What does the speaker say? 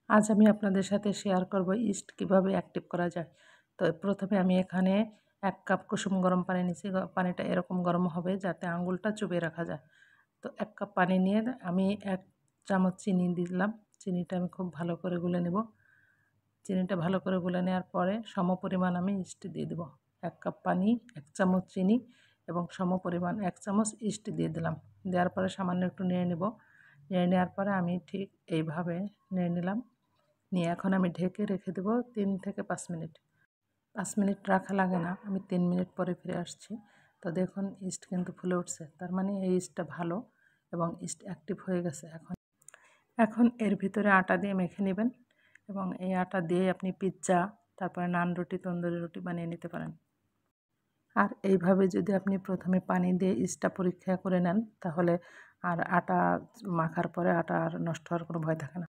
আজ আমি আপনাদের সাথে শেয়ার করব ইস্ট কিভাবে অ্যাক্টিভ করা যায়। তো প্রথমে আমি এখানে 1 কাপ কুসুম গরম পানি নিয়েছি। পানিটা এরকম গরম হবে যাতে আঙুলটা চুবিয়ে রাখা যায়। তো 1 কাপ পানি নিয়ে আমি 1 চামচ চিনি দিলাম। চিনিটা আমি খুব ভালো করে গুলে নেব। চিনিটা ভালো করে গুলে নেওয়ার পরে সমপরিমাণ আমি ইস্ট দিয়ে দেব। 1 কাপ পানি, 1 চামচ চিনি এবং সমপরিমাণ 1 চামচ ইস্ট দিয়ে দিলাম। দেওয়ার পরে সামান্য একটু নেড়ে নেব। নেড়ে নেওয়ার পরে আমি ঠিক এইভাবে নেড়ে নিলাম। নিয়ে এখন আমি ঢেকে রেখে দেবো 3 থেকে 5 মিনিট। 5 মিনিট রাখা লাগে না, আমি 3 মিনিট পরে ফিরে আসছি। তো দেখুন ইস্ট কিন্তু ফুলে উঠছে, তার মানে এই ইস্টটা ভালো এবং ইস্ট অ্যাক্টিভ হয়ে গেছে। এখন এর ভিতরে আটা দিয়ে মেখে নেবেন এবং এই আটা দিয়ে আপনি পিৎজা, তারপরে নান রুটি, তন্দুরি রুটি বানিয়ে নিতে পারেন। আর এইভাবে যদি আপনি প্রথমে পানি দিয়ে ইস্টটা পরীক্ষা করে নেন, তাহলে আর আটা মাখার পরে আটা আর নষ্ট হওয়ার কোনো ভয় থাকে না।